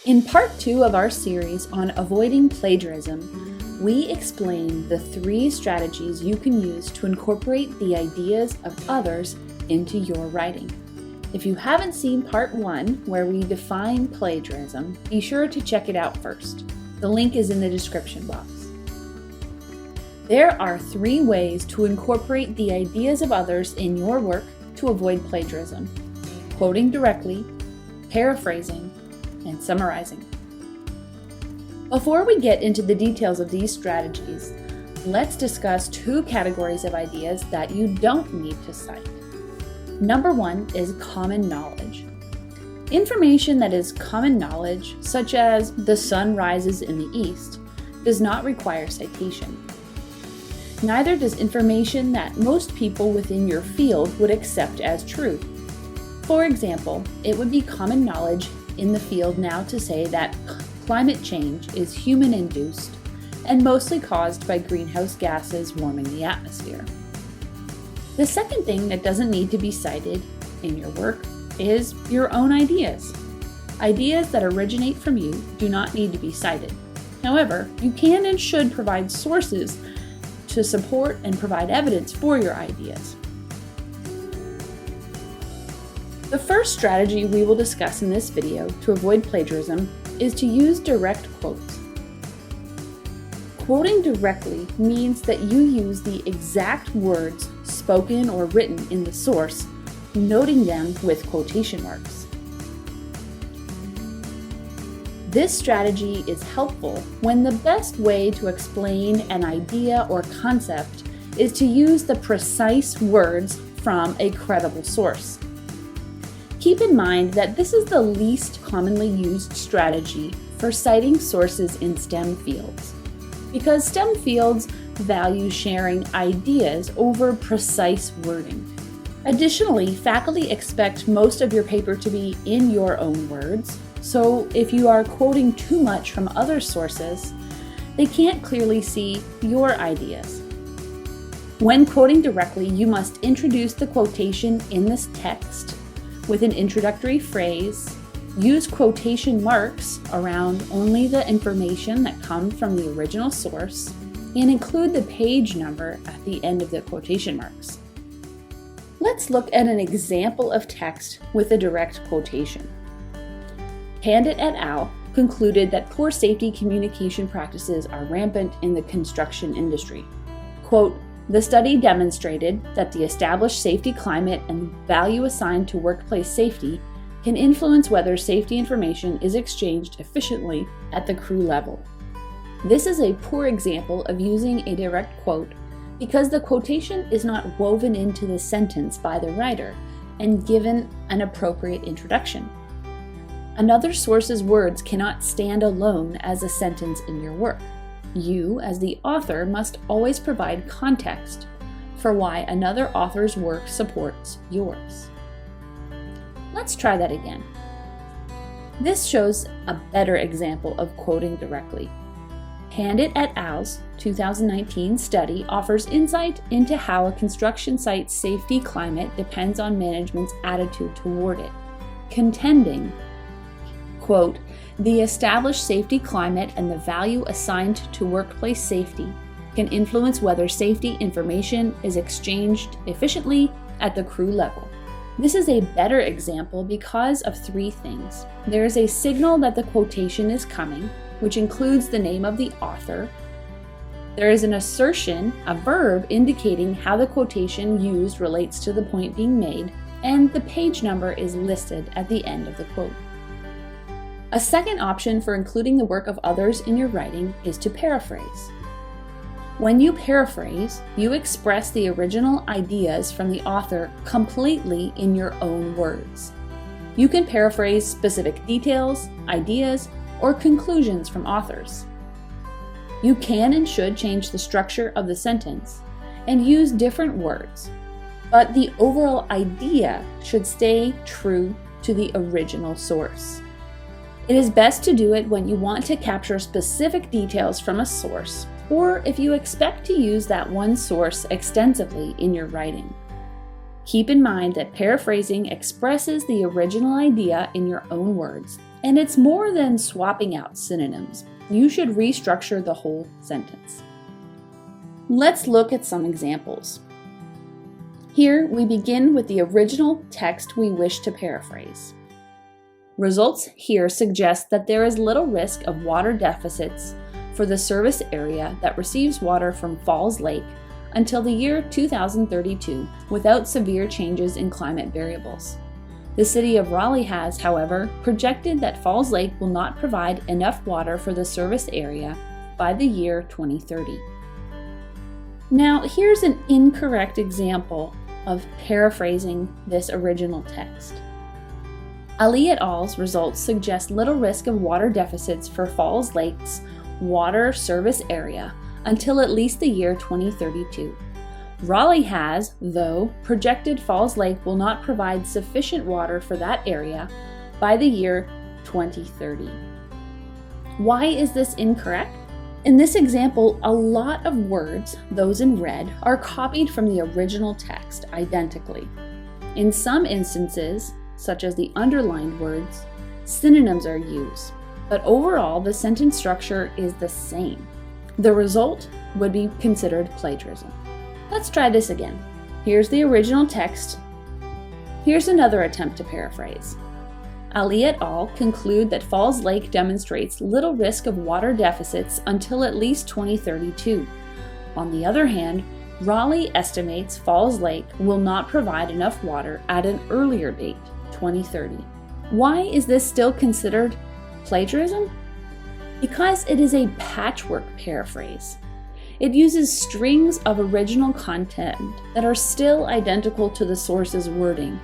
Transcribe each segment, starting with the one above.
In part 2 of our series on avoiding plagiarism, we explain the 3 strategies you can use to incorporate the ideas of others into your writing. If you haven't seen part 1, where we define plagiarism, be sure to check it out first. The link is in the description box. There are 3 ways to incorporate the ideas of others in your work to avoid plagiarism: quoting directly, paraphrasing, and summarizing. Before we get into the details of these strategies, let's discuss 2 categories of ideas that you don't need to cite. Number 1 is common knowledge. Information that is common knowledge, such as the sun rises in the east, does not require citation. Neither does information that most people within your field would accept as true. For example, it would be common knowledge in the field now to say that climate change is human-induced and mostly caused by greenhouse gases warming the atmosphere. The second thing that doesn't need to be cited in your work is your own ideas. Ideas that originate from you do not need to be cited. However, you can and should provide sources to support and provide evidence for your ideas. The first strategy we will discuss in this video to avoid plagiarism is to use direct quotes. Quoting directly means that you use the exact words spoken or written in the source, noting them with quotation marks. This strategy is helpful when the best way to explain an idea or concept is to use the precise words from a credible source. Keep in mind that this is the least commonly used strategy for citing sources in STEM fields, because STEM fields value sharing ideas over precise wording. Additionally, faculty expect most of your paper to be in your own words, so if you are quoting too much from other sources, they can't clearly see your ideas. When quoting directly, you must introduce the quotation in this text with an introductory phrase, use quotation marks around only the information that comes from the original source, and include the page number at the end of the quotation marks. Let's look at an example of text with a direct quotation. Pandit et al. Concluded that poor safety communication practices are rampant in the construction industry. Quote, "The study demonstrated that the established safety climate and value assigned to workplace safety can influence whether safety information is exchanged efficiently at the crew level." This is a poor example of using a direct quote because the quotation is not woven into the sentence by the writer and given an appropriate introduction. Another source's words cannot stand alone as a sentence in your work. You, as the author, must always provide context for why another author's work supports yours. Let's try that again. This shows a better example of quoting directly. Pandit et al.'s 2019 study offers insight into how a construction site's safety climate depends on management's attitude toward it, contending, quote, "The established safety climate and the value assigned to workplace safety can influence whether safety information is exchanged efficiently at the crew level." This is a better example because of 3 things. There is a signal that the quotation is coming, which includes the name of the author. There is an assertion, a verb indicating how the quotation used relates to the point being made, and the page number is listed at the end of the quote. A second option for including the work of others in your writing is to paraphrase. When you paraphrase, you express the original ideas from the author completely in your own words. You can paraphrase specific details, ideas, or conclusions from authors. You can and should change the structure of the sentence and use different words, but the overall idea should stay true to the original source. It is best to do it when you want to capture specific details from a source, or if you expect to use that one source extensively in your writing. Keep in mind that paraphrasing expresses the original idea in your own words, and it's more than swapping out synonyms. You should restructure the whole sentence. Let's look at some examples. Here, we begin with the original text we wish to paraphrase. Results here suggest that there is little risk of water deficits for the service area that receives water from Falls Lake until the year 2032 without severe changes in climate variables. The city of Raleigh has, however, projected that Falls Lake will not provide enough water for the service area by the year 2030. Now, here's an incorrect example of paraphrasing this original text. Ali et al.'s results suggest little risk of water deficits for Falls Lake's water service area until at least the year 2032. Raleigh has, though, projected Falls Lake will not provide sufficient water for that area by the year 2030. Why is this incorrect? In this example, a lot of words, those in red, are copied from the original text identically. In some instances, such as the underlined words, synonyms are used, but overall the sentence structure is the same. The result would be considered plagiarism. Let's try this again. Here's the original text. Here's another attempt to paraphrase. Ali et al. Conclude that Falls Lake demonstrates little risk of water deficits until at least 2032. On the other hand, Raleigh estimates Falls Lake will not provide enough water at an earlier date, 2030. Why is this still considered plagiarism? Because it is a patchwork paraphrase. It uses strings of original content that are still identical to the source's wording,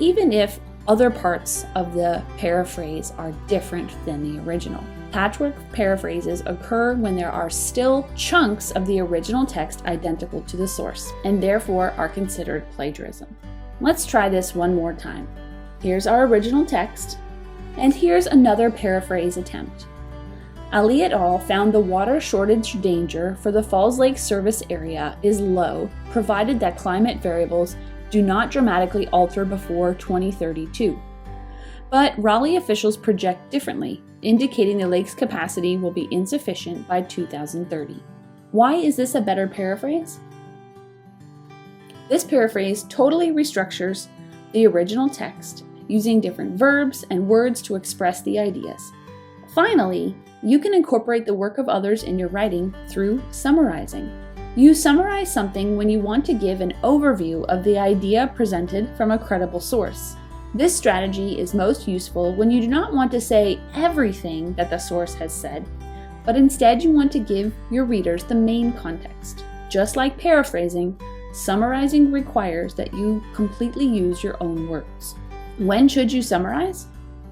even if other parts of the paraphrase are different than the original. Patchwork paraphrases occur when there are still chunks of the original text identical to the source, and therefore are considered plagiarism. Let's try this one more time. Here's our original text, and here's another paraphrase attempt. Ali et al. Found the water shortage danger for the Falls Lake service area is low, provided that climate variables do not dramatically alter before 2032. But Raleigh officials project differently, indicating the lake's capacity will be insufficient by 2030. Why is this a better paraphrase? This paraphrase totally restructures the original text, using different verbs and words to express the ideas. Finally, you can incorporate the work of others in your writing through summarizing. You summarize something when you want to give an overview of the idea presented from a credible source. This strategy is most useful when you do not want to say everything that the source has said, but instead you want to give your readers the main context. Just like paraphrasing, summarizing requires that you completely use your own words. When should you summarize?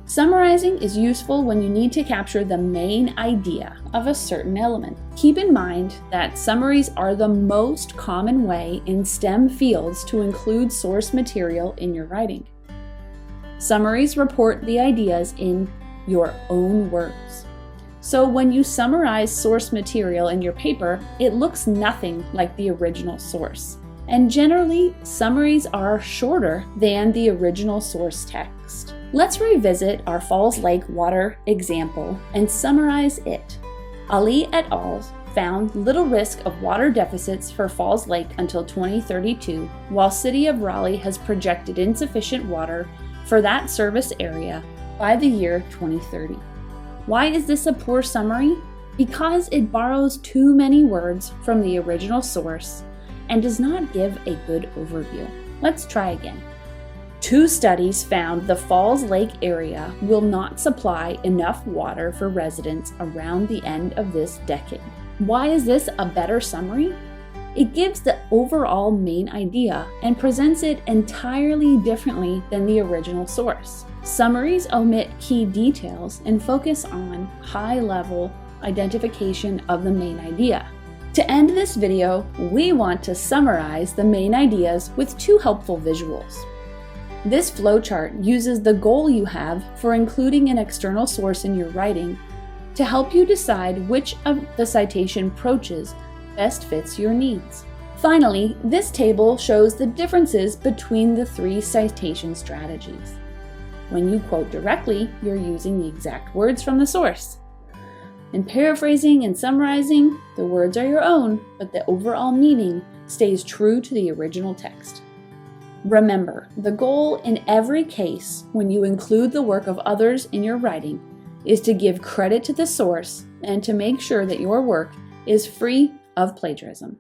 Summarizing is useful when you need to capture the main idea of a certain element. Keep in mind that summaries are the most common way in STEM fields to include source material in your writing. Summaries report the ideas in your own words. So when you summarize source material in your paper, it looks nothing like the original source. And generally, summaries are shorter than the original source text. Let's revisit our Falls Lake water example and summarize it. Ali et al. Found little risk of water deficits for Falls Lake until 2032, while City of Raleigh has projected insufficient water for that service area by the year 2030. Why is this a poor summary? Because it borrows too many words from the original source and does not give a good overview. Let's try again. 2 studies found the Falls Lake area will not supply enough water for residents around the end of this decade. Why is this a better summary? It gives the overall main idea and presents it entirely differently than the original source. Summaries omit key details and focus on high-level identification of the main idea. To end this video, we want to summarize the main ideas with 2 helpful visuals. This flowchart uses the goal you have for including an external source in your writing to help you decide which of the citation approaches best fits your needs. Finally, this table shows the differences between the three citation strategies. When you quote directly, you're using the exact words from the source. In paraphrasing and summarizing, the words are your own, but the overall meaning stays true to the original text. Remember, the goal in every case when you include the work of others in your writing is to give credit to the source and to make sure that your work is free of plagiarism.